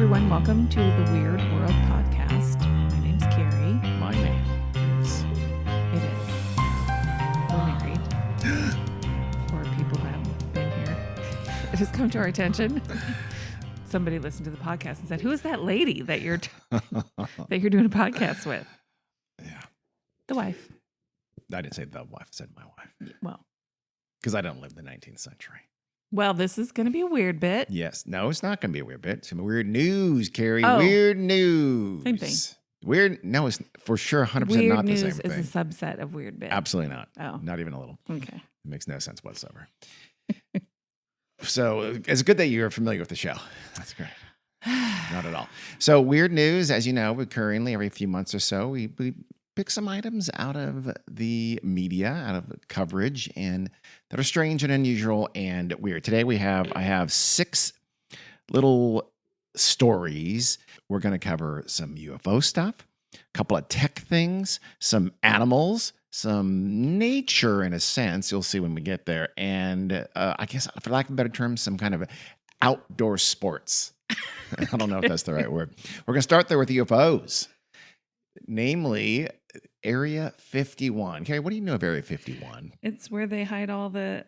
everyone. Welcome to the Weird World Podcast. My name's Carrie. My name is. It is. We're married. For people who haven't been here, it has come to our attention. Somebody listened to the podcast and said, "Who is that lady that you're doing a podcast with?" Yeah, the wife. I didn't say the wife. I said my wife. Well, because I don't live in the 19th century. Well, this is going to be a weird bit. Yes. No, it's not going to be a weird bit. Some weird news, Carrie. Oh. Weird news. Same thing. Weird. No, it's for sure 100% Weird not the same news thing. is a subset of weird bit. Absolutely not. Oh. Not even a little. Okay. It makes no sense whatsoever. So it's good that you're familiar with the show. That's great. Not at all. So weird news, as you know, recurringly every few months or so, we pick some items out of the media, out of coverage, and that are strange and unusual and weird. Today I have 6 little stories. We're going to cover some UFO stuff, a couple of tech things, some animals, some nature in a sense. You'll see when we get there. And I guess, for lack of a better term, some kind of outdoor sports. I don't know if that's the right word. We're going to start there with UFOs, namely Area 51. Carrie, what do you know of Area 51? It's where they hide all the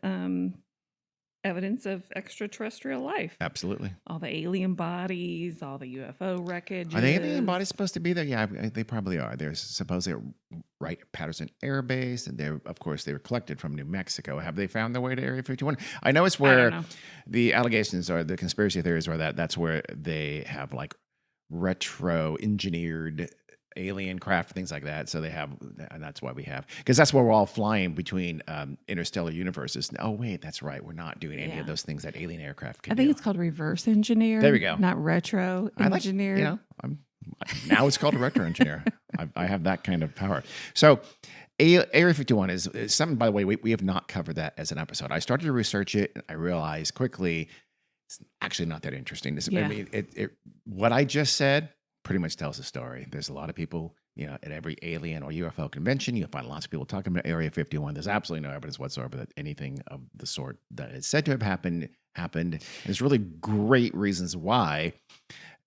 evidence of extraterrestrial life. Absolutely. All the alien bodies, all the UFO wreckage. Are the alien bodies supposed to be there? Yeah, they probably are. They're supposedly right at Patterson Air Base, and they were collected from New Mexico. Have they found their way to Area 51? I know it's where the allegations are, the conspiracy theories are that's where they have like retro engineered alien craft, things like that. So they have, and that's why we have, because that's where we're all flying between interstellar universes. Oh, wait, that's right. We're not doing any of those things that alien aircraft can do. I think it's called reverse engineer. There we go. Not retro engineer. Now it's called a retro engineer. I have that kind of power. So Area 51 is something, by the way, we have not covered that as an episode. I started to research it, and I realized quickly it's actually not that interesting. I mean, what I just said pretty much tells the story. There's a lot of people, at every alien or UFO convention, you'll find lots of people talking about Area 51. There's absolutely no evidence whatsoever that anything of the sort that is said to have happened. And there's really great reasons why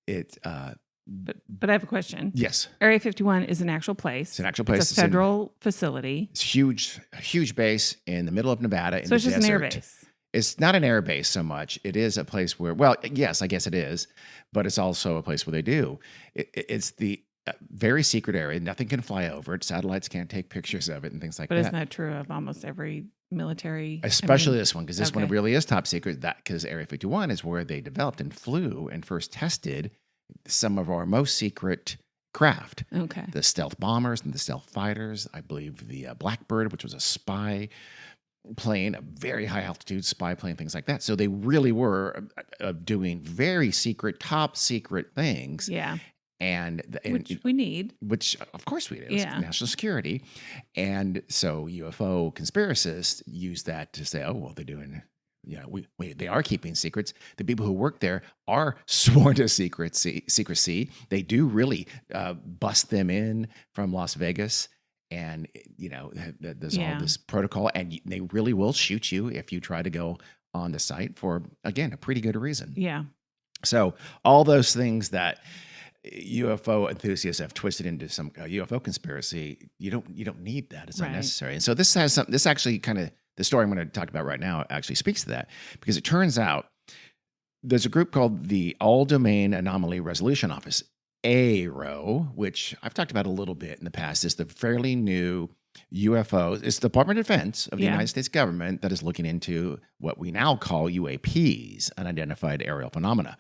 it. But I have a question. Yes. Area 51 is an actual place. It's an actual place. It's a federal facility. It's a huge base in the middle of Nevada. So it's just an air base. It's not an air base so much. It is a place where, well, yes, I guess it is, but it's also a place where they do. It's the very secret area. Nothing can fly over it. Satellites can't take pictures of it and things like that. But isn't that true of almost every military? Especially this one, because this one really is top secret. Because Area 51 is where they developed and flew and first tested some of our most secret craft. Okay. The stealth bombers and the stealth fighters. I believe the Blackbird, which was a spy plane, a very high altitude spy plane, things like that. So they really were doing very secret, top secret things. Yeah. And which we need. Which, of course, we do. Yeah. It's national security. And so UFO conspiracists use that to say, oh, well, they're doing, they are keeping secrets. The people who work there are sworn to secrecy. They do really bust them in from Las Vegas. And, there's all this protocol, and they really will shoot you if you try to go on the site for, again, a pretty good reason. Yeah. So all those things that UFO enthusiasts have twisted into some UFO conspiracy, you don't need that. It's unnecessary. And so this actually kind of, the story I'm going to talk about right now actually speaks to that, because it turns out there's a group called the All Domain Anomaly Resolution Office, ARO, which I've talked about a little bit in the past. Is the fairly new UFO. It's the Department of Defense of the United States government that is looking into what we now call UAPs, unidentified aerial phenomena.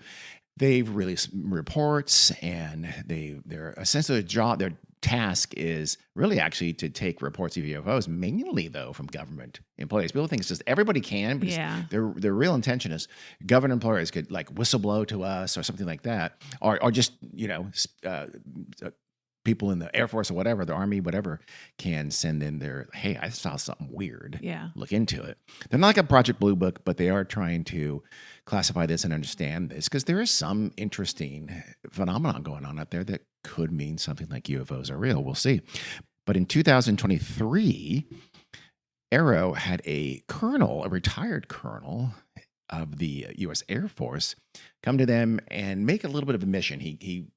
They've released reports, and they're essentially their task is really actually to take reports of UFOs, mainly though from government employees. People think it's just everybody can, but their real intention is government employees could like whistleblow to us or something like that, or just people in the Air Force or whatever, the Army, whatever, can send in their, hey, I saw something weird. Yeah. Look into it. They're not like a Project Blue Book, but they are trying to classify this and understand this, because there is some interesting phenomenon going on out there that could mean something like UFOs are real. We'll see. But in 2023, ARO had a retired colonel, of the U.S. Air Force come to them and make a little bit of a mission. He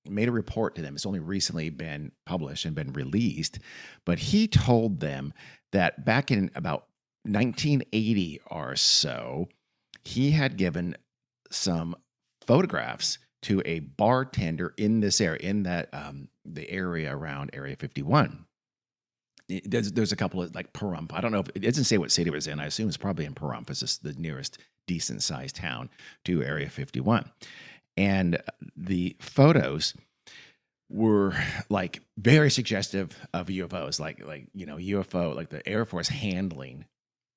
made a report to them. It's only recently been published and been released, but he told them that back in about 1980 or so, he had given some photographs to a bartender in this area, in that the area around Area 51. There's a couple of like Pahrump. I don't know if it doesn't say what city it was in. I assume it's probably in Pahrump. It's just the nearest decent sized town to Area 51. And the photos were like very suggestive of UFOs, like UFO, like the Air Force handling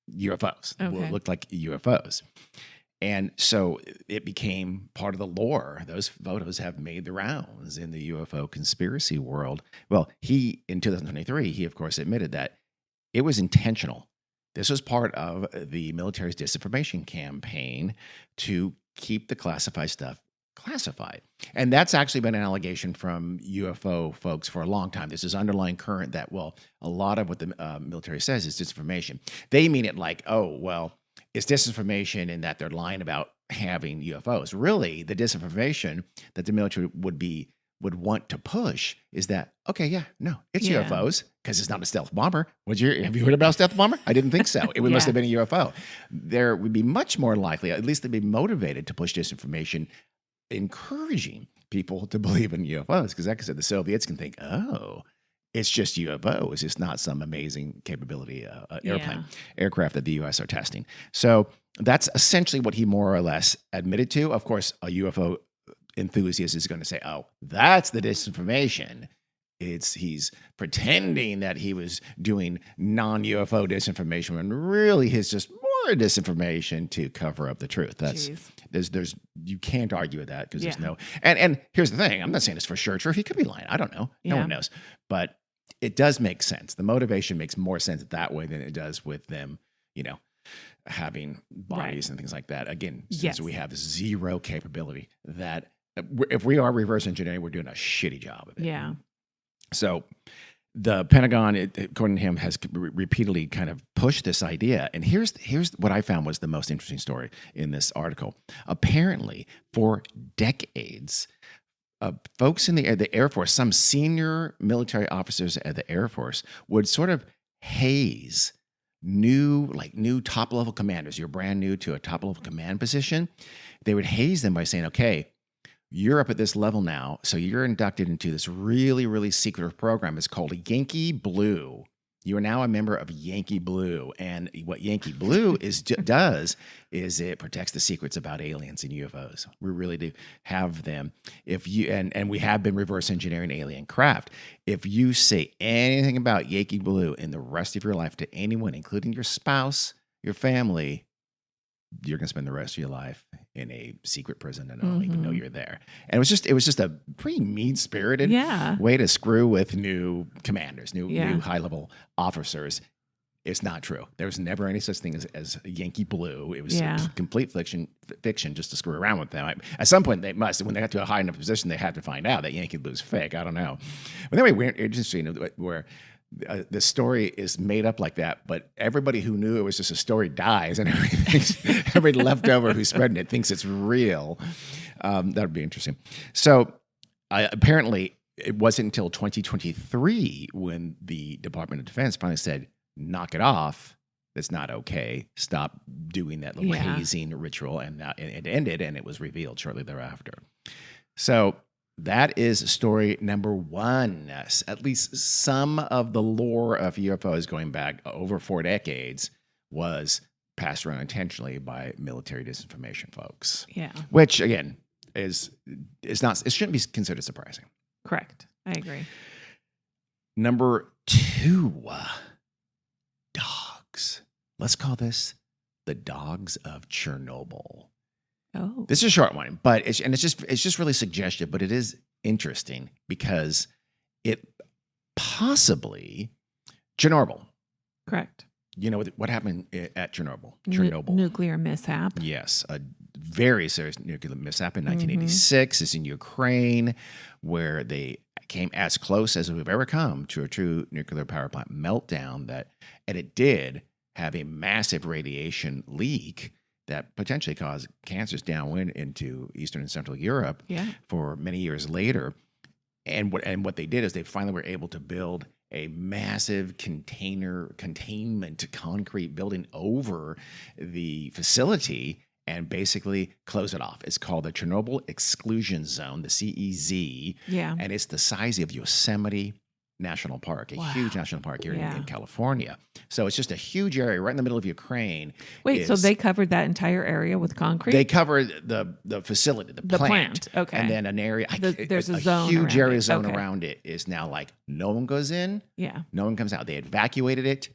UFOs. Okay. Looked like UFOs. And so it became part of the lore. Those photos have made the rounds in the UFO conspiracy world. Well, in 2023, he of course admitted that it was intentional. This was part of the military's disinformation campaign to keep the classified stuff classified. And that's actually been an allegation from UFO folks for a long time. This is underlying current that, well, a lot of what the military says is disinformation. They mean it like, oh, well, it's disinformation in that they're lying about having UFOs. Really, the disinformation that the military would want to push is that, okay, yeah, no, it's UFOs because it's not a stealth bomber. Have you heard about a stealth bomber? I didn't think so. It must have been a UFO. There would be much more likely, at least they'd be motivated to push disinformation, encouraging people to believe in UFOs, because like I said, the Soviets can think, oh, it's just UFOs. It's not some amazing capability aircraft that the U.S. are testing. So that's essentially what he more or less admitted to. Of course, a UFO enthusiast is going to say, oh, that's the disinformation. He's pretending that he was doing non-UFO disinformation when really it's just more disinformation to cover up the truth. There's you can't argue with that because there's no, and here's the thing. I'm not saying it's for sure true. He could be lying. I don't know. No one knows. But it does make sense. The motivation makes more sense that way than it does with them, having bodies and things like that. Again, since we have zero capability, that if we are reverse engineering, we're doing a shitty job of it. Yeah. So the Pentagon, according to him, has repeatedly kind of pushed this idea. And here's what I found was the most interesting story in this article. Apparently, for decades, folks in the Air Force, some senior military officers at the Air Force would sort of haze new top-level commanders. You're brand new to a top-level command position. They would haze them by saying, okay, you're up at this level now, so you're inducted into this really, really secretive program. It's called Yankee Blue. You are now a member of Yankee Blue. And what Yankee Blue does is it protects the secrets about aliens and UFOs. We really do have them. If you and we have been reverse engineering alien craft. If you say anything about Yankee Blue in the rest of your life to anyone, including your spouse, your family, you're going to spend the rest of your life in a secret prison and don't even know you're there. And it was just a pretty mean-spirited way to screw with new commanders, new high-level officers. It's not true. There was never any such thing as Yankee Blue. It was complete fiction just to screw around with them. At some point, when they got to a high enough position, they had to find out that Yankee Blue is fake. I don't know. But anyway, interesting where the story is made up like that, but everybody who knew it was just a story dies, and everybody left over who's spreading it thinks it's real. That would be interesting. So apparently, it wasn't until 2023 when the Department of Defense finally said, knock it off. That's not okay. Stop doing that little hazing ritual. And it ended, and it was revealed shortly thereafter. So that is story number one. At least some of the lore of UFOs going back over 4 decades was passed around intentionally by military disinformation folks. Yeah. Which, again, is not, it shouldn't be considered surprising. Correct. I agree. Number 2, dogs. Let's call this the dogs of Chernobyl. Oh. This is a short one, but it's just really suggestive, but it is interesting because it possibly Chernobyl. Correct. You know what happened at Chernobyl? Nuclear mishap. Yes, a very serious nuclear mishap in 1986. It's in Ukraine, where they came as close as we've ever come to a true nuclear power plant meltdown. And it did have a massive radiation leak that potentially cause cancers downwind into Eastern and Central Europe for many years later. And what they did is they finally were able to build a massive containment concrete building over the facility and basically close it off. It's called the Chernobyl Exclusion Zone, the CEZ. Yeah. And it's the size of Yosemite National Park, a huge national park here in California. So it's just a huge area right in the middle of Ukraine. Wait, so they covered that entire area with concrete? They covered the facility, the plant. Okay. And then an area, there's a zone huge area around around it is now like no one goes in, no one comes out. They evacuated it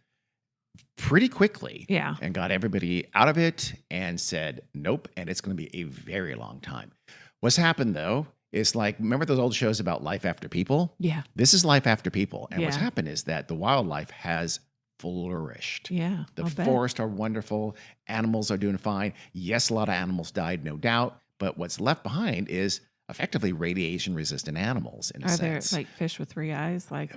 pretty quickly and got everybody out of it and said, nope, and it's going to be a very long time. What's happened, though, is like, remember those old shows about life after people? Yeah. This is life after people. And what's happened is that the wildlife has flourished. Yeah. The forests are wonderful. Animals are doing fine. Yes, a lot of animals died, no doubt. But what's left behind is effectively radiation-resistant animals in a sense. Are there like fish with 3 eyes? Like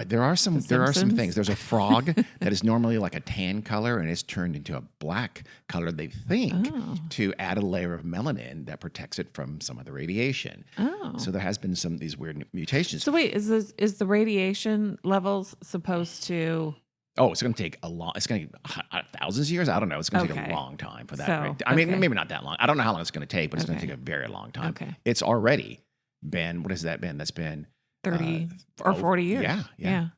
there are some things. There's a frog that that is normally like a tan color and it's turned into a black color, they think, to add a layer of melanin that protects it from some of the radiation. Oh. So there has been some of these weird mutations. So wait, is the radiation levels supposed to... Oh, it's going to take it's going to thousands of years. I don't know. It's going to take a long time for that. I mean, maybe not that long. I don't know how long it's going to take, but it's going to take a very long time. Okay. It's already been, what has that been? That's been 30 or 40 years. Yeah.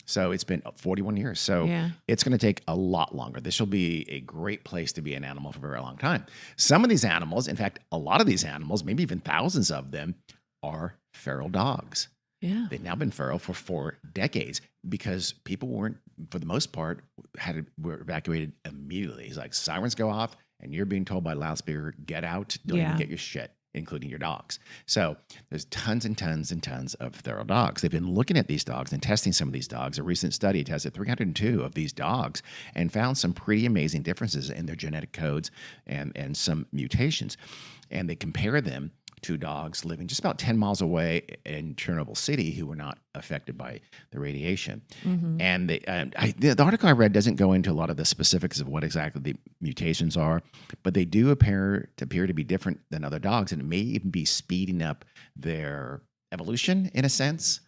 So it's been 41 years. So it's going to take a lot longer. This will be a great place to be an animal for a very long time. Some of these animals, in fact, a lot of these animals, maybe even thousands of them, are feral dogs. Yeah. They've now been feral for 4 decades because people weren't, for the most part, were evacuated immediately. It's like sirens go off and you're being told by loudspeaker, get out, don't even get your shit, including your dogs. So there's tons and tons and tons of feral dogs. They've been looking at these dogs and testing some of these dogs. A recent study tested 302 of these dogs and found some pretty amazing differences in their genetic codes and some mutations. And they compare them to dogs living just about 10 miles away in Chernobyl City who were not affected by the radiation. Mm-hmm. And the article I read doesn't go into a lot of the specifics of what exactly the mutations are, but they do appear to be different than other dogs, and it may even be speeding up their evolution in a sense.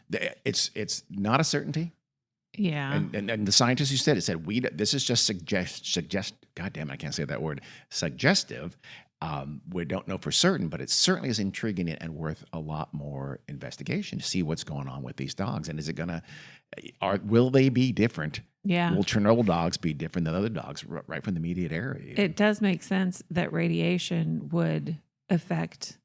It's not a certainty. Yeah. And the scientists who said this is just God damn it, I can't say that word, suggestive. We don't know for certain, but it certainly is intriguing and worth a lot more investigation to see what's going on with these dogs. And will they be different? Yeah. Will Chernobyl dogs be different than other dogs right from the immediate area? It does make sense that radiation would affect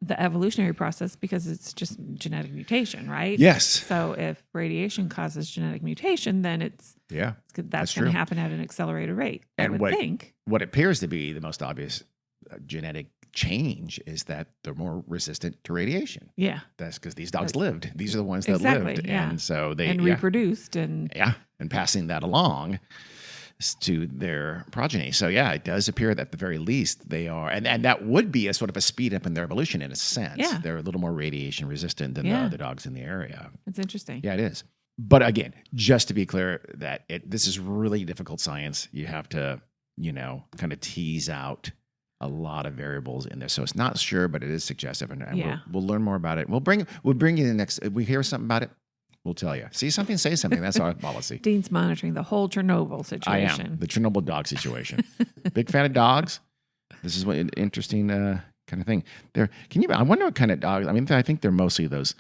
the evolutionary process because it's just genetic mutation, right? Yes. So if radiation causes genetic mutation, then that's going to happen at an accelerated rate. And I would think. What appears to be the most obvious genetic change is that they're more resistant to radiation. Yeah. That's because these dogs lived. These are the ones that lived. Yeah. And so they reproduced and passing that along to their progeny. So it does appear that at the very least they are, and that would be a sort of a speed up in their evolution in a sense. Yeah. They're a little more radiation resistant than the other dogs in the area. It's interesting. Yeah, it is. But again, just to be clear that this is really difficult science. You have to, kind of tease out a lot of variables in there. So it's not sure, but it is suggestive. And we'll learn more about it. We'll bring you the next, if we hear something about it, we'll tell you. See something, say something. That's our policy. Dean's monitoring the whole Chernobyl situation. I am. The Chernobyl dog situation. Big fan of dogs. This is what an interesting kind of thing. I wonder what kind of dogs. I mean, I think they're mostly those,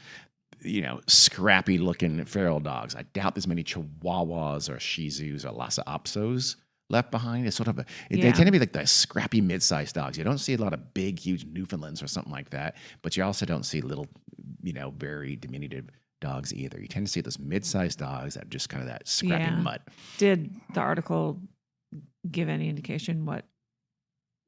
scrappy looking feral dogs. I doubt there's many Chihuahuas or Shih Tzus or Lhasa Apsos left behind. It's sort of they tend to be like the scrappy mid-sized dogs. You don't see a lot of big, huge Newfoundlands or something like that, but you also don't see little, very diminutive dogs either. You tend to see those mid-sized dogs that just kind of that scrappy mutt. Did the article give any indication what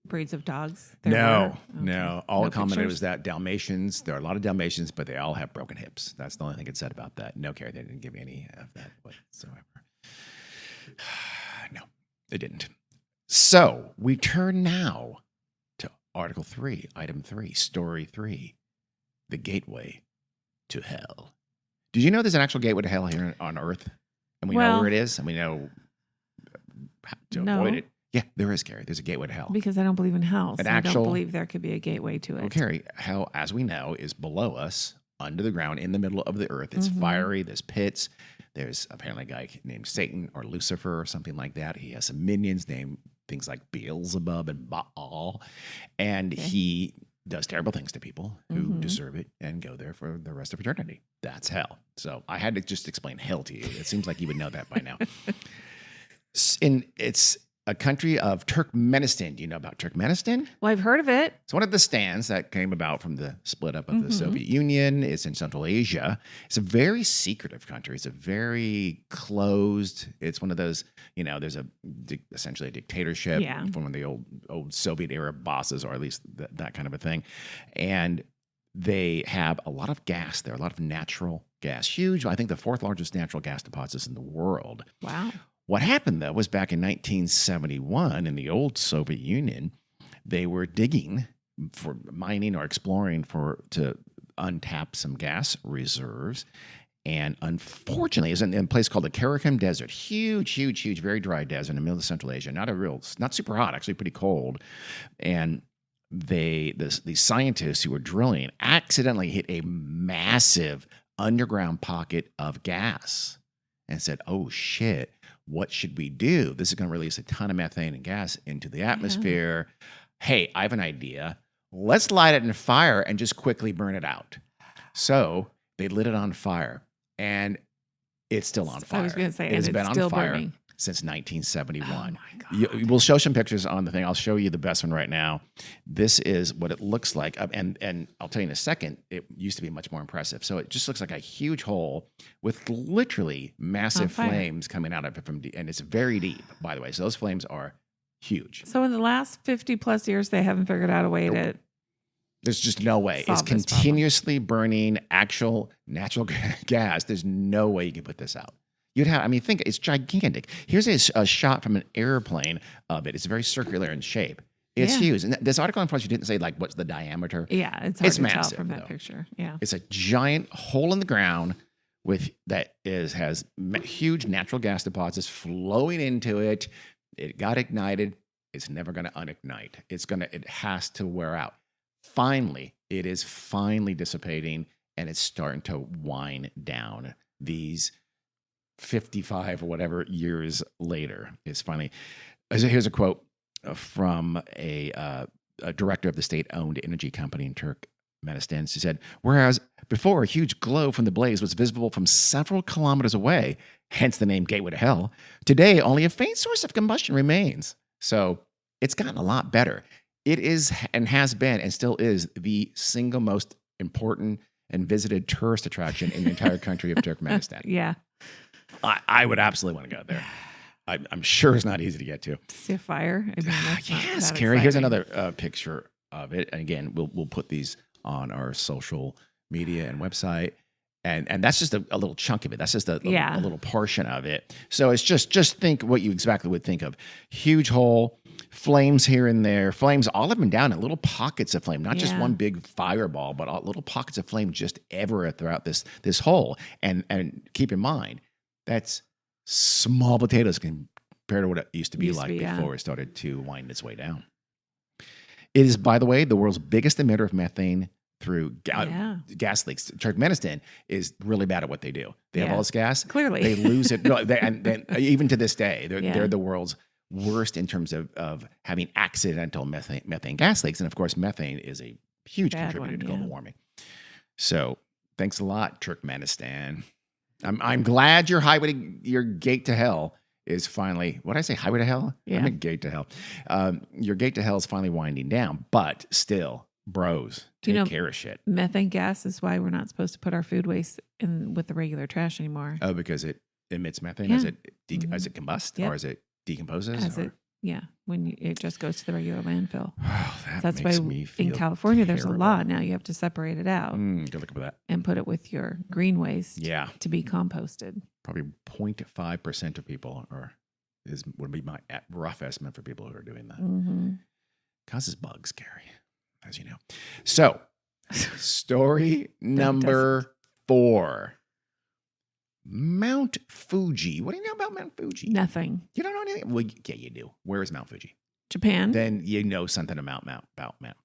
breeds of dogs there were? No. All it commented pictures? was that Dalmatians, there are a lot of Dalmatians, but they all have broken hips. That's the only thing it said about that. No care. They didn't give any of that whatsoever. No, they didn't. So we turn now to Article 3, Item 3, Story 3, the gateway to hell. Did you know there's an actual gateway to hell here on Earth? And we know where it is, and we know how to avoid it. Yeah, there is, Carrie. There's a gateway to hell. Because I don't believe in hell. So I actual- don't believe there could be a gateway to it. Well, Carrie, hell, as we know, is below us, under the ground, in the middle of the earth. It's fiery. There's pits. There's apparently a guy named Satan or Lucifer or something like that. He has some minions named things like Beelzebub and Baal. And he does terrible things to people who deserve it and go there for the rest of eternity. That's hell. So I had to just explain hell to you. It seems like you would know that by now. It's a country of Turkmenistan. Do you know about Turkmenistan? Well, I've heard of it. It's one of the stands that came about from the split up of the Soviet Union. It's in Central Asia. It's a very secretive country. It's a very closed. It's one of those, there's essentially a dictatorship from one of the old Soviet era bosses, or at least that kind of a thing. And they have a lot of gas there, a lot of natural gas. Huge. I think the fourth largest natural gas deposits in the world. Wow. What happened, though, was back in 1971 in the old Soviet Union, they were digging for mining or exploring to untap some gas reserves. And unfortunately, it's in a place called the Karakum Desert. Huge, very dry desert in the middle of Central Asia. Not super hot, actually pretty cold. And these scientists who were drilling accidentally hit a massive underground pocket of gas and said, oh, shit. What should we do? This is going to release a ton of methane and gas into the atmosphere. Yeah. Hey, I have an idea. Let's light it in fire and just quickly burn it out. So they lit it on fire, and it's still on fire. I was going to say, it's been on fire burning since 1971. Oh my God. We'll show some pictures on the thing. I'll show you the best one right now. This is what it looks like. And I'll tell you in a second, it used to be much more impressive. So it just looks like a huge hole with literally massive flames coming out of it and it's very deep, by the way. So those flames are huge. So in the last 50 plus years, they haven't figured out a way to... There's just no way. It's continuously burning actual natural gas. There's no way you can put this out. Think it's gigantic. Here's a shot from an airplane of it. It's very circular in shape. It's huge. And this article, unfortunately, didn't say what's the diameter. Yeah, it's hard to massive, tell from that picture. Yeah, it's a giant hole in the ground has huge natural gas deposits flowing into it. It got ignited. It's never going to unignite. It has to wear out. Finally, it is dissipating, and it's starting to wind down. These 55 or whatever years later is finally. Here's a quote from a director of the state-owned energy company in Turkmenistan. She said, "Whereas before a huge glow from the blaze was visible from several kilometers away, hence the name Gateway to Hell, today only a faint source of combustion remains." So it's gotten a lot better. It is and has been and still is the single most important and visited tourist attraction in the entire country of Turkmenistan. Yeah. I would absolutely want to go there. I'm sure it's not easy to get to. See a fire? Yes, Carrie. Here's another picture of it. And again, we'll put these on our social media and website. And that's just a little chunk of it. That's just a little portion of it. So it's just think what you exactly would think of. Huge hole, flames here and there, flames all up and down, and little pockets of flame, not just one big fireball, but little pockets of flame just everywhere throughout this hole. And keep in mind, that's small potatoes compared to what it used to be before it started to wind its way down. It is, by the way, the world's biggest emitter of methane through gas leaks. Turkmenistan is really bad at what they do. They have all this gas. Clearly. They lose it. No, and even to this day, they're the world's worst in terms of having accidental methane gas leaks. And of course, methane is a huge contributor to global warming. So thanks a lot, Turkmenistan. I'm glad your gate to hell is finally, what did I say, highway to hell? Yeah. I meant gate to hell. Your gate to hell is finally winding down, but still, bros, take care of shit. Methane gas is why we're not supposed to put our food waste in with the regular trash anymore. Oh, because it emits methane as it combusts or as it decomposes? When it just goes to the regular landfill. Oh, that's makes why me feel in California there's terrible. a law now. You have to separate it out Good luck with that. and put it with your green waste to be composted. Probably 0.5% of people would be my rough estimate for people who are doing that. Mm-hmm. Causes bugs, Gary, as you know. So, story number 4. Mount Fuji. What do you know about Mount Fuji? Nothing. You don't know anything? Well, yeah, you do. Where is Mount Fuji? Japan. Then you know something about Mount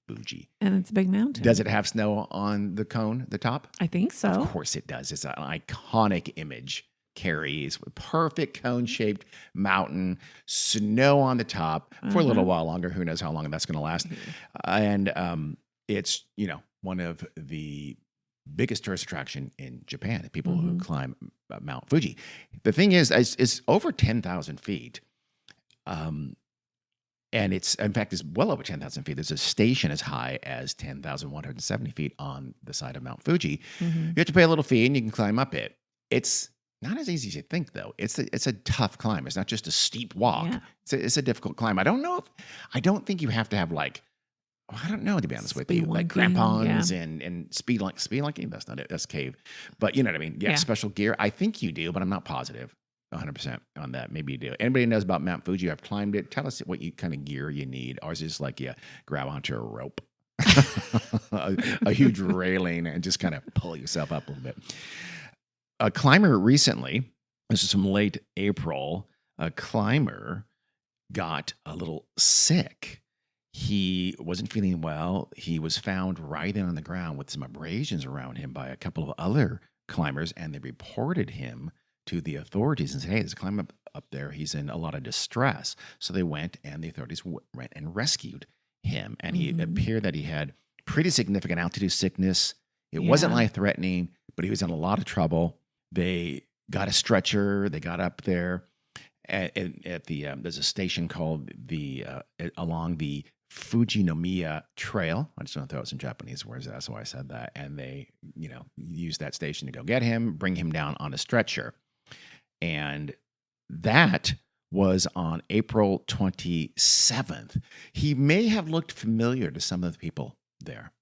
Fuji. And it's a big mountain. Does it have snow on the cone, the top? I think so. Of course it does. It's an iconic image. Carries with perfect cone-shaped mountain, snow on the top for a little while longer. Who knows how long that's going to last? And it's, one of the biggest tourist attraction in Japan. People who climb Mount Fuji. The thing is, it's over 10,000 feet. And it's, in fact, it's well over 10,000 feet. There's a station as high as 10,170 feet on the side of Mount Fuji. You have to pay a little fee and you can climb up it. It's not as easy as you think, though. It's a tough climb. It's not just a steep walk. Yeah. It's a difficult climb. I don't think you have to have I don't know, to be honest with you, like crampons and speed linking. That's not it. That's cave. But you know what I mean? Yeah, special gear. I think you do, but I'm not positive 100% on that. Maybe you do. Anybody knows about Mount Fuji? I've climbed it. Tell us what kind of gear you need. Ours is like you grab onto a rope, a huge railing, and just kind of pull yourself up a little bit. A climber recently, this is from late April, a climber got a little sick. He wasn't feeling well. He was found writhing on the ground with some abrasions around him by a couple of other climbers, and they reported him to the authorities and said, hey, there's a climber up there. He's in a lot of distress. So they went, and the authorities went and rescued him. And he appeared that he had pretty significant altitude sickness. It wasn't life-threatening, but he was in a lot of trouble. They got a stretcher. They got up there at the there's a station called along the Fujinomiya Trail. I just want to throw out some Japanese words. That's why I said that. And they, used that station to go get him, bring him down on a stretcher. And that was on April 27th. He may have looked familiar to some of the people there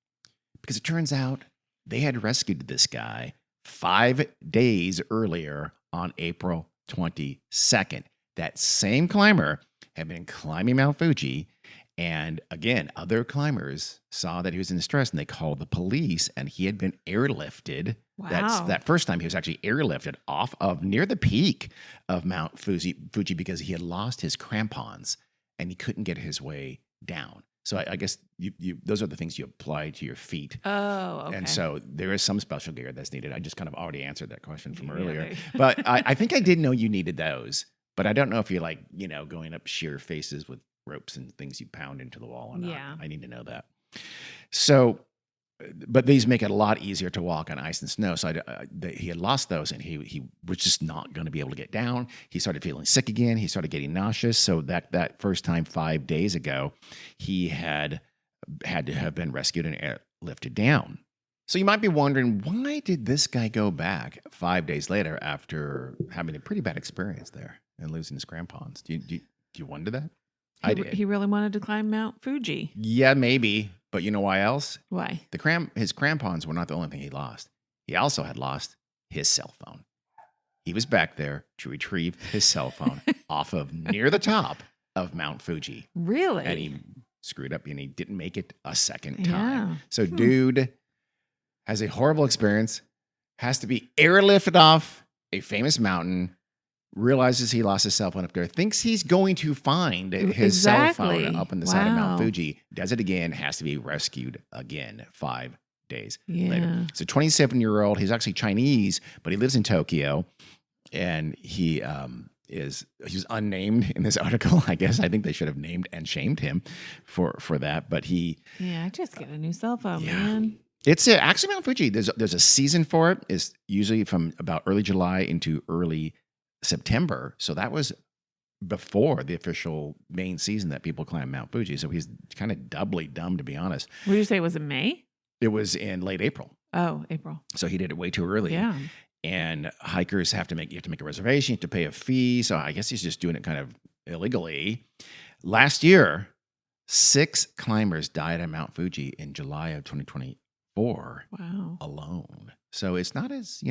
because it turns out they had rescued this guy 5 days earlier on April 22nd. That same climber had been climbing Mount Fuji. And again, other climbers saw that he was in distress and they called the police, and he had been airlifted. Wow. That first time he was actually airlifted off of near the peak of Mount Fuji because he had lost his crampons and he couldn't get his way down. So I guess you those are the things you apply to your feet. Oh, okay. And so there is some special gear that's needed. I just kind of already answered that question from earlier. But I think I did know you needed those. But I don't know if you're going up sheer faces with ropes and things you pound into the wall or not. Yeah. I need to know that. So, but these make it a lot easier to walk on ice and snow. So he had lost those, and he was just not going to be able to get down. He started feeling sick again. He started getting nauseous. So that first time 5 days ago, he had to have been rescued and lifted down. So you might be wondering, why did this guy go back 5 days later after having a pretty bad experience there and losing his crampons? Do you wonder that? I did. He really wanted to climb Mount Fuji. Yeah, maybe. But you know why else? Why? His crampons were not the only thing he lost. He also had lost his cell phone. He was back there to retrieve his cell phone off of near the top of Mount Fuji. Really? And he screwed up and he didn't make it a second time. Yeah. So dude has a horrible experience, has to be airlifted off a famous mountain, realizes he lost his cell phone up there, thinks he's going to find his cell phone up on the side of Mount Fuji, does it again, has to be rescued again 5 days later. It's a 27-year-old. He's actually Chinese, but he lives in Tokyo, and he was unnamed in this article. I guess I think they should have named and shamed him for that, but he... Yeah, just get a new cell phone, man. It's actually Mount Fuji. There's a season for it. It's usually from about early July into early September. So that was before the official main season that people climb Mount Fuji. So he's kind of doubly dumb, to be honest. What did you say? Was it May? It was in late April. Oh, April. So he did it way too early. Yeah. And hikers you have to make a reservation, you have to pay a fee. So I guess he's just doing it kind of illegally. Last year, 6 climbers died at Mount Fuji in July of 2024 alone. So it's not as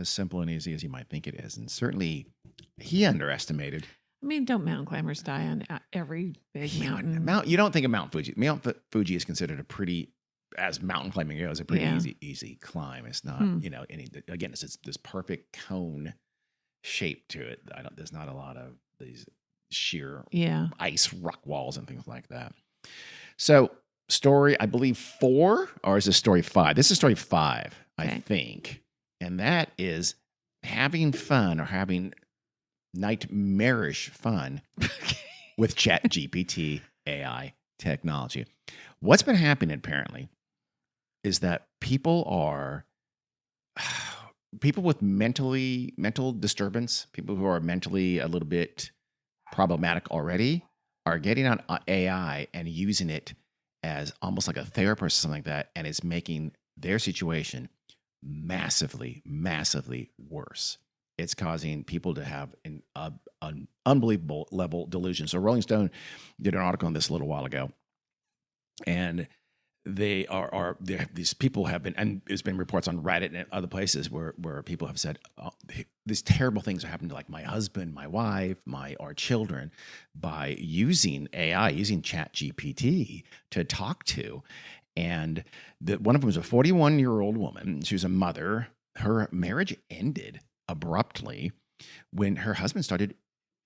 simple and easy as you might think it is. And certainly he underestimated. I mean, don't mountain climbers die on every big mountain? You don't think of Mount Fuji. Mount Fuji is considered a pretty as mountain climbing goes, a pretty easy climb. It's not, again, it's this perfect cone shape to it. There's not a lot of these sheer ice rock walls and things like that. So story, I believe 4, or is this story 5? This is story 5, I think. And that is having fun or having nightmarish fun with ChatGPT AI technology. What's been happening apparently is that people with mental disturbance, people who are mentally a little bit problematic already, are getting on AI and using it as almost like a therapist or something like that, and it's making their situation massively, massively worse. It's causing people to have an unbelievable level delusion. So Rolling Stone did an article on this a little while ago, and these people have been, and there's been reports on Reddit and other places where people have said these terrible things are happening to like my husband, my wife, our children by using AI, using ChatGPT to talk to. And one of them was a 41-year-old woman. She was a mother. Her marriage ended abruptly when her husband started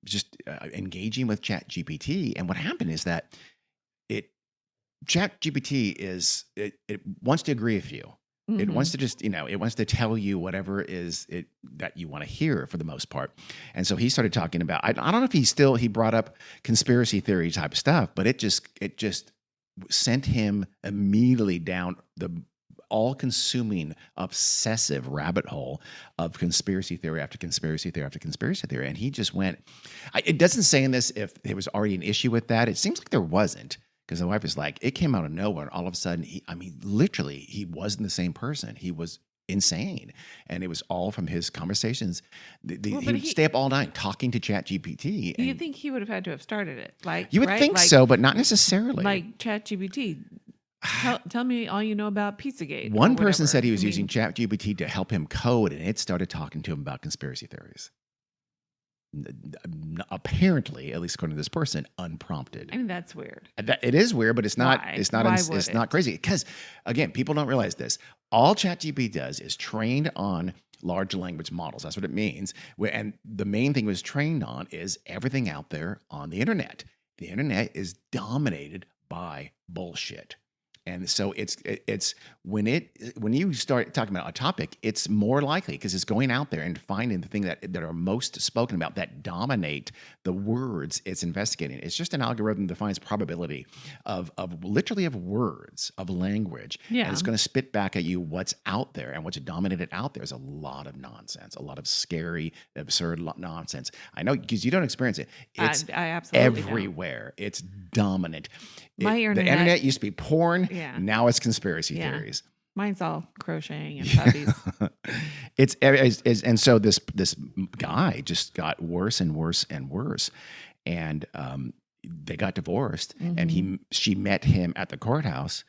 just engaging with ChatGPT. And what happened is that ChatGPT it wants to agree with you. Mm-hmm. It wants to just, it wants to tell you whatever is it that you want to hear for the most part. And so he started talking about, I don't know if he brought up conspiracy theory type stuff, but it just sent him immediately down the all-consuming, obsessive rabbit hole of conspiracy theory after conspiracy theory after conspiracy theory. And he just went, it doesn't say in this if there was already an issue with that. It seems like there wasn't. Because the wife is like, it came out of nowhere. All of a sudden, literally, he wasn't the same person. He was insane. And it was all from his conversations. He would stay up all night talking to ChatGPT. You'd think he would have had to have started it. You would think so, but not necessarily. Like ChatGPT. Tell me all you know about Pizzagate. One person said he was using ChatGPT to help him code, and it started talking to him about conspiracy theories. Apparently, at least according to this person, unprompted. That's weird. It is weird, but it's not. Why? It's not crazy. Because again, people don't realize this. All ChatGPT does is trained on large language models. That's what it means. And the main thing it was trained on is everything out there on the internet. The internet is dominated by bullshit. And so it's when you start talking about a topic, it's more likely because it's going out there and finding the thing that are most spoken about that dominate the words it's investigating. It's just an algorithm that finds probability of literally of words, of language. Yeah. And it's going to spit back at you what's out there, and what's dominated out there is a lot of nonsense, a lot of scary, absurd nonsense. I know because you don't experience it. It's I absolutely everywhere. Don't. It's dominant. The internet used to be porn. Yeah. Now it's conspiracy theories. Mine's all crocheting and puppies. And so this guy just got worse and worse and worse, and they got divorced. Mm-hmm. And she met him at the courthouse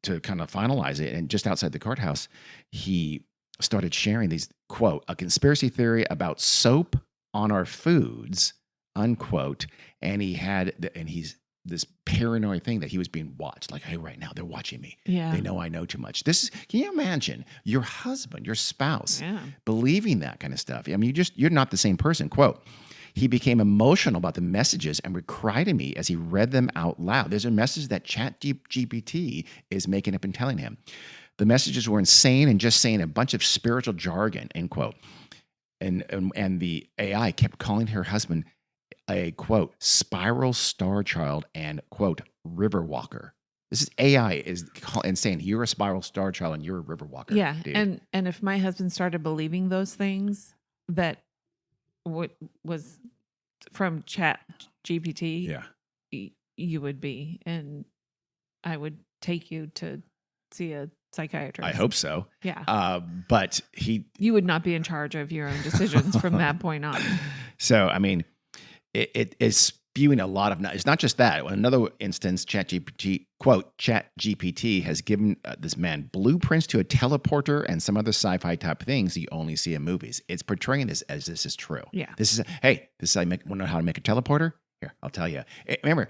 to kind of finalize it. And just outside the courthouse, he started sharing these quote a conspiracy theory about soap on our foods unquote. And he's this paranoid thing that he was being watched. Like, hey, right now they're watching me. Yeah. They know I know too much. Can you imagine your husband, your spouse, believing that kind of stuff? I mean, you're not the same person. Quote, he became emotional about the messages and would cry to me as he read them out loud. There's a message that ChatGPT is making up and telling him. The messages were insane and just saying a bunch of spiritual jargon, end quote. And the AI kept calling her husband a, quote, spiral star child and, quote, river walker. This is AI and saying you're a spiral star child and you're a river walker. Yeah, dude. And if my husband started believing those things that was from ChatGPT, you would be, and I would take you to see a psychiatrist. I hope so. Yeah. But you would not be in charge of your own decisions from that point on. So, I mean, it is spewing a lot of, it's not just that. In another instance, ChatGPT has given this man blueprints to a teleporter and some other sci-fi type things you only see in movies. It's portraying this as this is true. Yeah. This is, want to know how to make a teleporter? Here, I'll tell you. Remember,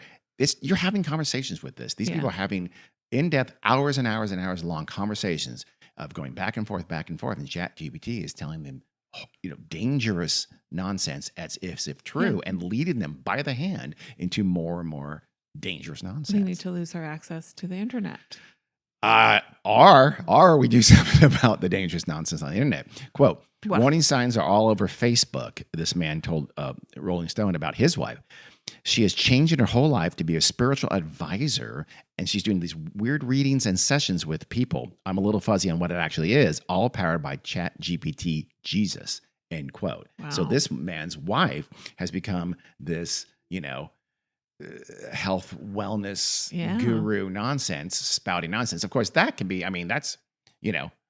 you're having conversations with this. These Yeah. people are having in-depth, hours and hours and hours long conversations of going back and forth, and ChatGPT is telling them, dangerous nonsense as if true, and leading them by the hand into more and more dangerous nonsense. We need to lose our access to the internet. Or we do something about the dangerous nonsense on the internet. Quote, What? warning signs are all over Facebook. This man told Rolling Stone about his wife. She has changed her whole life to be a spiritual advisor, and she's doing these weird readings and sessions with people. I'm a little fuzzy on what it actually is, all powered by ChatGPT Jesus, end quote. Wow. So this man's wife has become this, health, wellness guru nonsense, spouting nonsense. Of course, that can be, that's,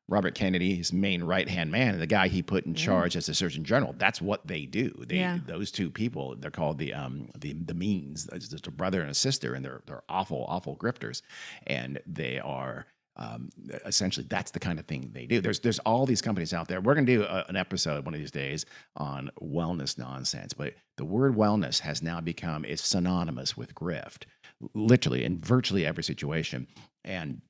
Robert Kennedy, his main right-hand man, the guy he put in charge as the Surgeon General. That's what they do. Those two people, they're called the means. It's just a brother and a sister, and they're awful, awful grifters. And they are essentially, that's the kind of thing they do. There's all these companies out there. We're going to do an episode one of these days on wellness nonsense, but the word wellness has now become, it's synonymous with grift, literally in virtually every situation. And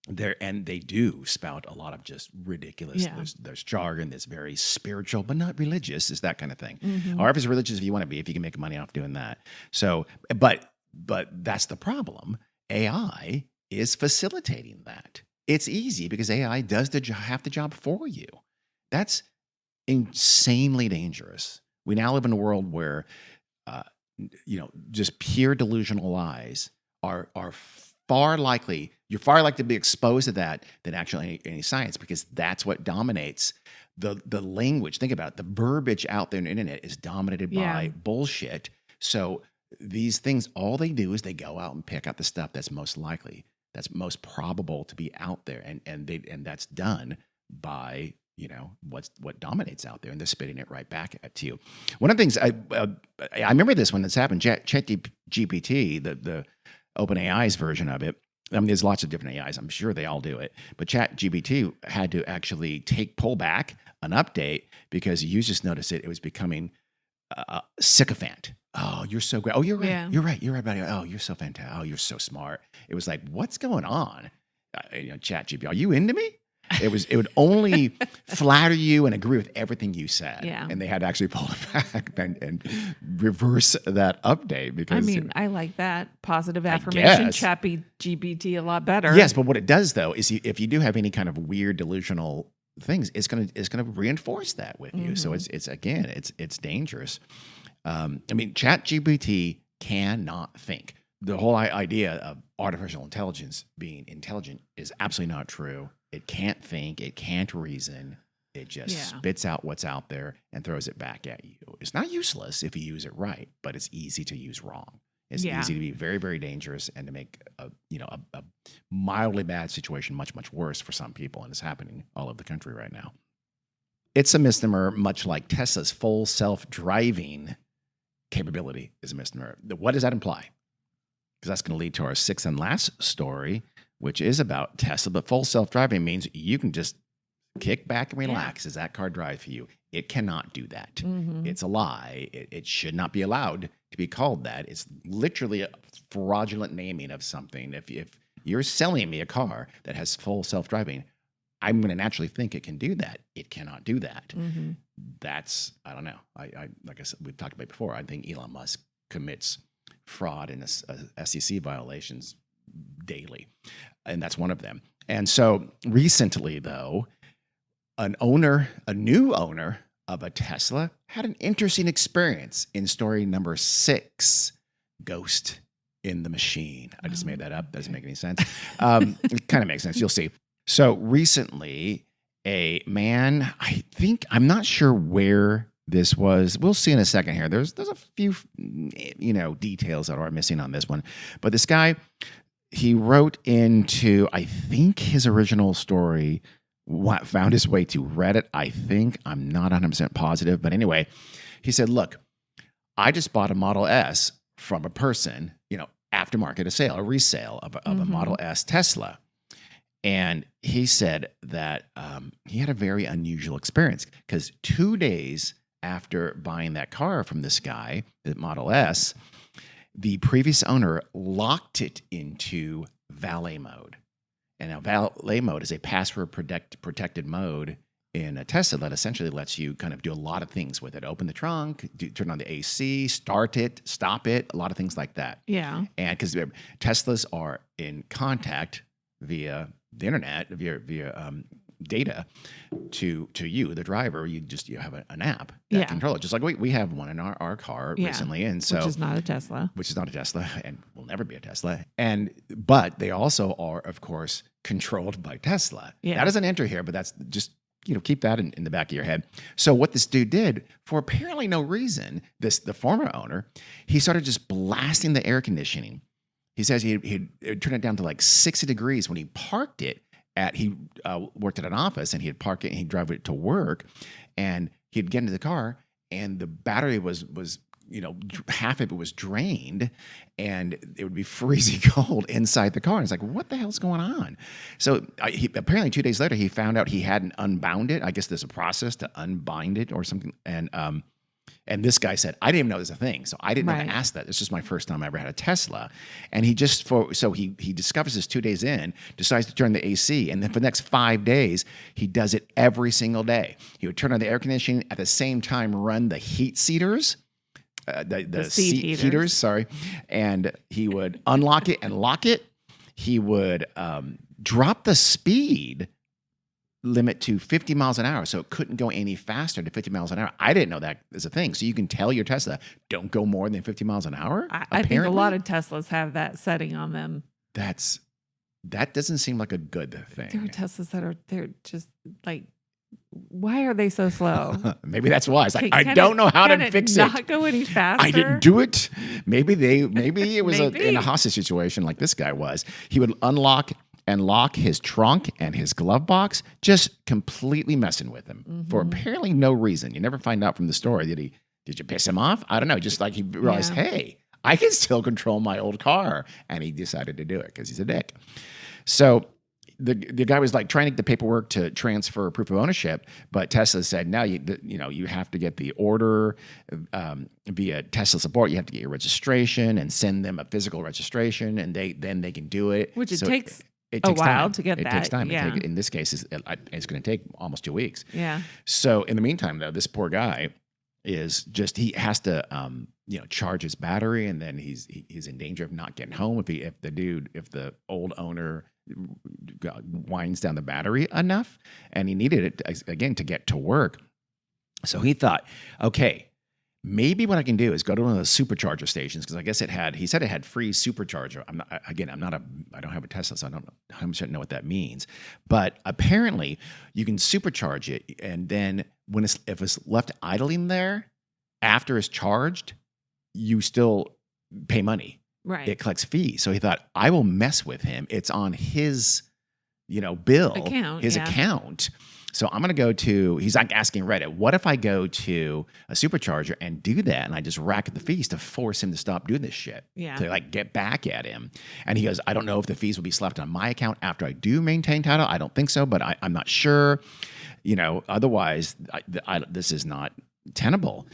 they do spout a lot of just ridiculous. Yeah. There's jargon that's very spiritual, but not religious. It's that kind of thing. Mm-hmm. Or if it's religious, if you want to be, if you can make money off doing that. So, but that's the problem. AI is facilitating that. It's easy because AI does half the job for you. That's insanely dangerous. We now live in a world where, just pure delusional lies are far likely. You're far likely to be exposed to that than actually any science, because that's what dominates the language. Think about it. The verbiage out there on the internet is dominated by bullshit. So these things, all they do is they go out and pick out the stuff that's most likely, that's most probable to be out there, and that's done by what dominates out there, and they're spitting it right back at you. One of the things I remember this when this happened. ChatGPT, the OpenAI's version of it. There's lots of different AIs. I'm sure they all do it. But ChatGPT had to actually pull back an update because users noticed it was becoming sycophant. Oh, you're so great. Oh, you're right. Yeah. You're right. You're right, buddy. Oh, you're so fantastic. Oh, you're so smart. It was like, what's going on? ChatGPT, are you into me? It would only flatter you and agree with everything you said. Yeah. And they had to actually pull it back and reverse that update because I like that positive affirmation ChatGPT a lot better. Yes, but what it does though is if you do have any kind of weird delusional things, it's gonna reinforce that with you. So it's dangerous. ChatGPT cannot think. The whole idea of artificial intelligence being intelligent is absolutely not true. It can't think. It can't reason. It just spits out what's out there and throws it back at you. It's not useless if you use it right, but it's easy to use wrong. It's easy to be very, very dangerous and to make a mildly bad situation much, much worse for some people, and it's happening all over the country right now. It's a misnomer, much like Tesla's full self-driving capability is a misnomer. What does that imply? Because that's going to lead to our sixth and last story, which is about Tesla. But full self-driving means you can just kick back and relax as that car drives for you. It cannot do that. Mm-hmm. It's a lie. It should not be allowed to be called that. It's literally a fraudulent naming of something. If you're selling me a car that has full self-driving, I'm going to naturally think it can do that. It cannot do that. Mm-hmm. That's, I don't know. I like I said, we've talked about it before. I think Elon Musk commits fraud and SEC violations daily, and that's one of them. And so recently, though, a new owner of a Tesla had an interesting experience in story number 6, Ghost in the Machine. I just made that up. Doesn't make any sense. It kind of makes sense. You'll see. So recently, a man, I'm not sure where this was. We'll see in a second here. There's a few, details that are missing on this one. But this guy, he wrote into, I think his original story found his way to Reddit. I'm not 100% positive. But anyway, he said, look, I just bought a Model S from a person, aftermarket, a resale of a Model S Tesla. And he said that he had a very unusual experience because 2 days after buying that car from this guy, the Model S, the previous owner locked it into valet mode. And now valet mode is a password protected mode in a Tesla that essentially lets you kind of do a lot of things with it. Open the trunk, turn on the AC, start it, stop it, a lot of things like that. Yeah. And because Teslas are in contact via the internet, via data to you, the driver. You have an app that control it. Just like we have one in our car recently. And so, which is not a Tesla. And will never be a Tesla. But they also are, of course, controlled by Tesla. Yeah. That doesn't enter here, but that's just, keep that in the back of your head. So what this dude did, for apparently no reason, the former owner, he started just blasting the air conditioning. He says he'd turn it down to like 60 degrees when he parked it. He worked at an office, and he'd park it and he'd drive it to work, and he'd get into the car, and the battery was half of it was drained, and it would be freezing cold inside the car. And it's like, what the hell's going on? So apparently 2 days later, he found out he hadn't unbound it. I guess there's a process to unbind it or something. And this guy said, I didn't even know there's a thing. So I didn't know to ask that. This is my first time I ever had a Tesla. And he discovers this 2 days in, decides to turn the AC. And then for the next 5 days, he does it every single day. He would turn on the air conditioning, at the same time run the heat seaters, the seat heaters, sorry. And he would unlock it and lock it. He would drop the speed limit to 50 miles an hour, so it couldn't go any faster to 50 miles an hour. I didn't know that is a thing. So you can tell your Tesla, don't go more than 50 miles an hour? I think a lot of Teslas have that setting on them. That doesn't seem like a good thing. There are Teslas they're just like, why are they so slow? Maybe that's why. It's like, I don't know how to fix it. Not go any faster. I didn't do it. Maybe it was in a hostage situation like this guy was. He would unlock and lock his trunk and his glove box, just completely messing with him for apparently no reason. You never find out from the story. Did you piss him off? I don't know. Just like he realized, hey, I can still control my old car. And he decided to do it because he's a dick. So the guy was like trying to get the paperwork to transfer proof of ownership, but Tesla said, no, you have to get the order via Tesla support. You have to get your registration and send them a physical registration, and then they can do it. Which takes a while to get that. It takes time. Yeah. In this case, it's going to take almost 2 weeks. Yeah. So in the meantime, though, this poor guy he has to charge his battery, and then he's in danger of not getting home if the old owner winds down the battery enough, and he needed it again to get to work. So he thought, okay, maybe what I can do is go to one of those supercharger stations, because I guess he said it had free supercharger. I don't have a Tesla, so I don't 100% know what that means. But apparently you can supercharge it, and then if it's left idling there after it's charged, you still pay money. Right. It collects fees. So he thought, I will mess with him. It's on his, bill, account. So I'm going to he's like asking Reddit, what if I go to a supercharger and do that? And I just rack the fees to force him to stop doing this shit. Yeah. To get back at him. And he goes, I don't know if the fees will be slapped on my account after I do maintain title. I don't think so, but I'm not sure. Otherwise this is not tenable.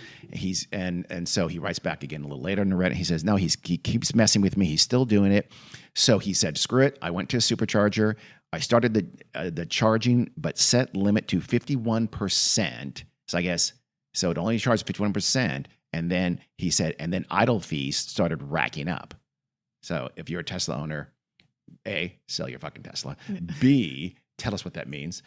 So he writes back again a little later on the Reddit. He says, no, he keeps messing with me. He's still doing it. So he said, screw it. I went to a supercharger. I started the charging, but set limit to 51%. So I guess, so it only charged 51%. And then he said, and then idle fees started racking up. So if you're a Tesla owner, A, sell your fucking Tesla. B, tell us what that means.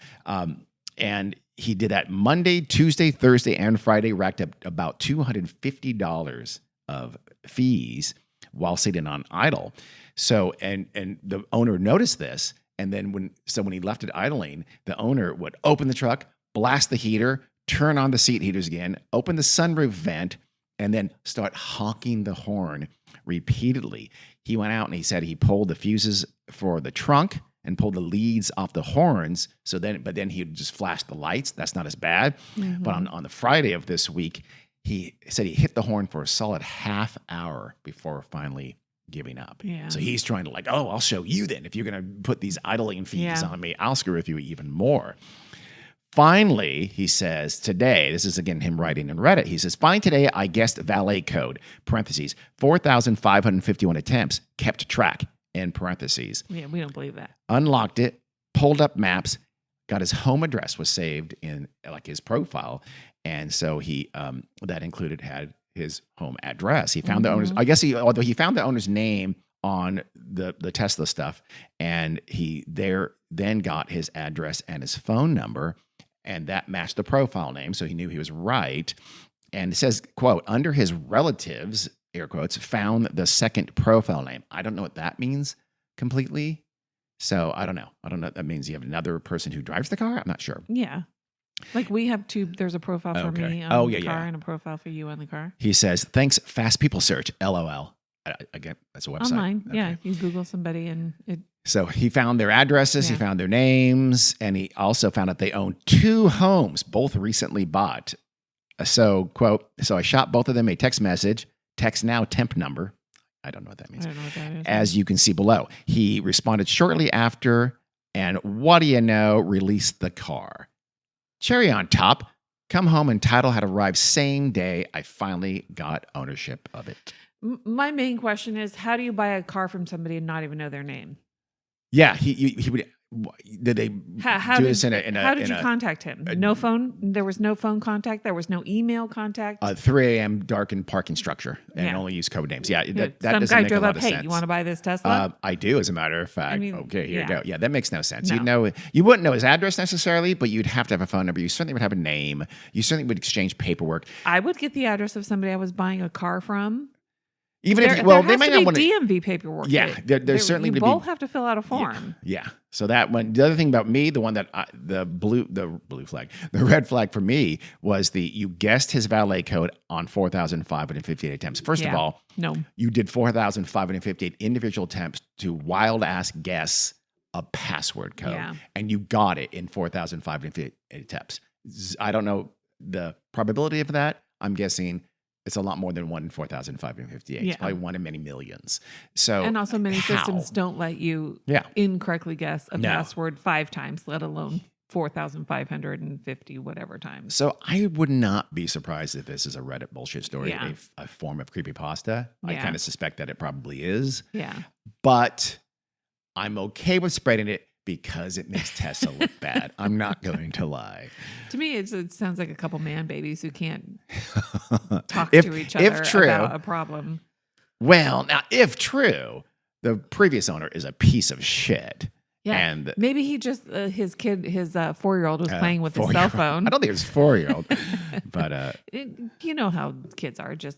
And he did that Monday, Tuesday, Thursday, and Friday, racked up about $250 of fees while sitting on idle. So, and the owner noticed this. And then when he left it idling, the owner would open the truck, blast the heater, turn on the seat heaters again, open the sunroof vent, and then start honking the horn repeatedly. He went out and he said he pulled the fuses for the trunk and pulled the leads off the horns. But then he would just flash the lights. That's not as bad. Mm-hmm. But on the Friday of this week, he said he hit the horn for a solid half hour before finally giving up. Yeah. So he's trying to I'll show you then. If you're going to put these idling fees on me, I'll screw with you even more. Finally, he says, today, this is again him writing in Reddit, he says, finally today I guessed valet code, parentheses, 4,551 attempts, kept track, in parentheses. Yeah, we don't believe that. Unlocked it, pulled up maps, got his home address was saved in like his profile. And so he, that included, had his home address. He found the owner's, I guess although he found the owner's name on the Tesla stuff, and he then got his address and his phone number, and that matched the profile name, so he knew he was right. And it says, quote, under his relatives, air quotes, found the second profile name. I don't know what that means completely. So I don't know. I don't know if that means you have another person who drives the car. I'm not sure. Yeah. Like we have two, there's a profile for me on the car and a profile for you on the car. He says, thanks, fast people search, LOL. Again, that's a website. Online, yeah. You Google somebody and it. So he found their addresses, he found their names, and he also found out they own 2 homes, both recently bought. So, quote, so I shot both of them a text message, text now temp number. I don't know what that means. I don't know what that is. As you can see below. He responded shortly after, and what do you know, released the car. Cherry on top, come home and title had arrived same day. I finally got ownership of it. My main question is, how do you buy a car from somebody and not even know their name? Yeah, he would. Did they how do did, this in a? How did you contact him? No phone. There was no phone contact. There was no email contact. 3 a.m. darkened parking structure and only use code names. Yeah, that some doesn't guy make a drove lot up. of Hey, sense. you want to buy this Tesla? I do, as a matter of fact. I mean, okay, here you go. Yeah, that makes no sense. No. You'd know. You wouldn't know his address necessarily, but you'd have to have a phone number. You certainly would have a name. You certainly would exchange paperwork. I would get the address of somebody I was buying a car from. Even there, if they has might to not be want to. DMV paperwork. Yeah, there's certainly you would both be. have to fill out a form. Yeah. So that one. The other thing about me, the one that the blue flag, the red flag for me was you guessed his valet code on 4,558 attempts. First of all, no, you did 4,558 individual attempts to wild ass guess a password code, and you got it in 4,558 attempts. I don't know the probability of that. I'm guessing it's a lot more than 1 in 4,558. It's probably 1 in many millions. So, and also many systems don't let you incorrectly guess a password 5 times, let alone 4,550 whatever times. So I would not be surprised if this is a Reddit bullshit story, a form of creepypasta. I kind of suspect that it probably is. Yeah. But I'm okay with spreading it because it makes Tesla look bad. I'm not going to lie. To me, it sounds like a couple man babies who can't talk to each other about a problem. Well, now, if true, the previous owner is a piece of shit. Yeah, and maybe he just his 4-year-old was playing with his cell phone. I don't think it was 4-year-old, but you know how kids are, just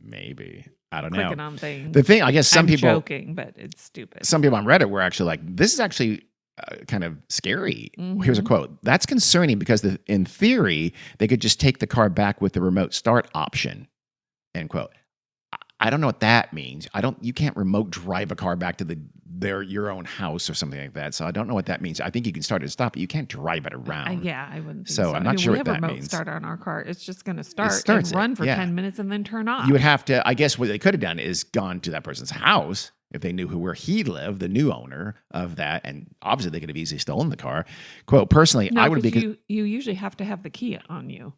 maybe. I don't clicking know. On things. The thing, I guess some people joking, but it's stupid. Some people on Reddit were actually like, "This is actually kind of scary." Here's a quote: "That's concerning because in theory they could just take the car back with the remote start option." End quote. I don't know what that means. You can't remote drive a car back to your own house or something like that. So I don't know what that means. I think you can start it and stop it. You can't drive it around. I wouldn't think so. I'm not sure what that means. We have a remote start on our car. It's just going to start and run for 10 minutes and then turn off. You would have to, I guess what they could have done is gone to that person's house if they knew where he lived, the new owner of that. And obviously they could have easily stolen the car. Quote, personally, I would be. You usually have to have the key on you.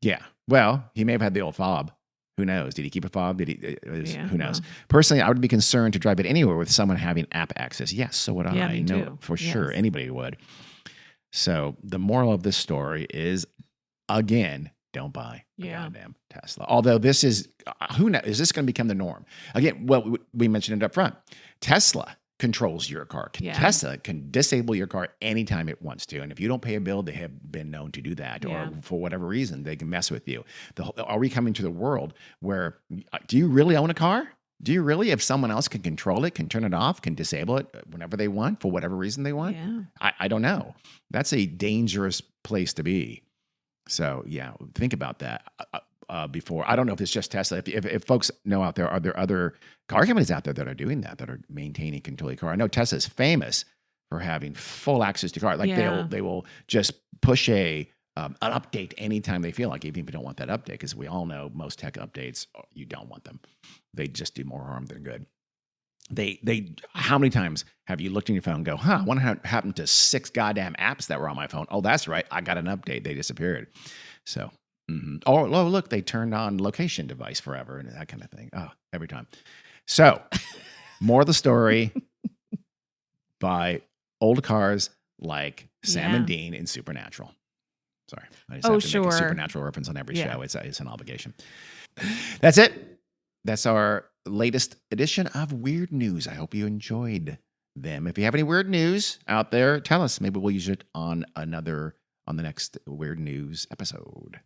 Yeah. Well, he may have had the old fob. Who knows? Did he keep a fob? Who knows? Personally, I would be concerned to drive it anywhere with someone having app access. Yes, so would I. Yeah, me know too. For sure. Anybody would. So the moral of this story is, again, don't buy a goddamn Tesla. Although this is, who knows? Is this going to become the norm? Again, well, we mentioned it up front. Tesla controls your car. Tesla can disable your car anytime it wants to. And if you don't pay a bill, they have been known to do that. Or for whatever reason, they can mess with you. Are we coming to the world where, do you really own a car? Do you really? If someone else can control it, can turn it off, can disable it whenever they want, for whatever reason they want? Yeah. I don't know. That's a dangerous place to be. So, think about that. Before. I don't know if it's just Tesla. If folks know out there, are there other car companies out there that are doing that are maintaining control of your car? I know Tesla is famous for having full access to car. Like they will just push an update anytime they feel like, even if you don't want that update, because we all know most tech updates, you don't want them. They just do more harm than good. how many times have you looked in your phone and go, I wonder what happened to 6 goddamn apps that were on my phone? Oh, that's right. I got an update. They disappeared. So, oh, look, they turned on location device forever and that kind of thing. Oh, every time. So, more of the story by old cars like Sam and Dean in Supernatural. Sorry. I just have to make a Supernatural reference on every show. It's an obligation. That's it. That's our latest edition of Weird News. I hope you enjoyed them. If you have any weird news out there, tell us. Maybe we'll use it on the next Weird News episode.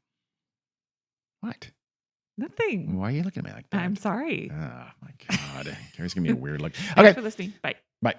What? Nothing. Why are you looking at me like that? I'm sorry. Oh, my God. Carrie's giving me a weird look. Okay. Thanks for listening. Bye. Bye.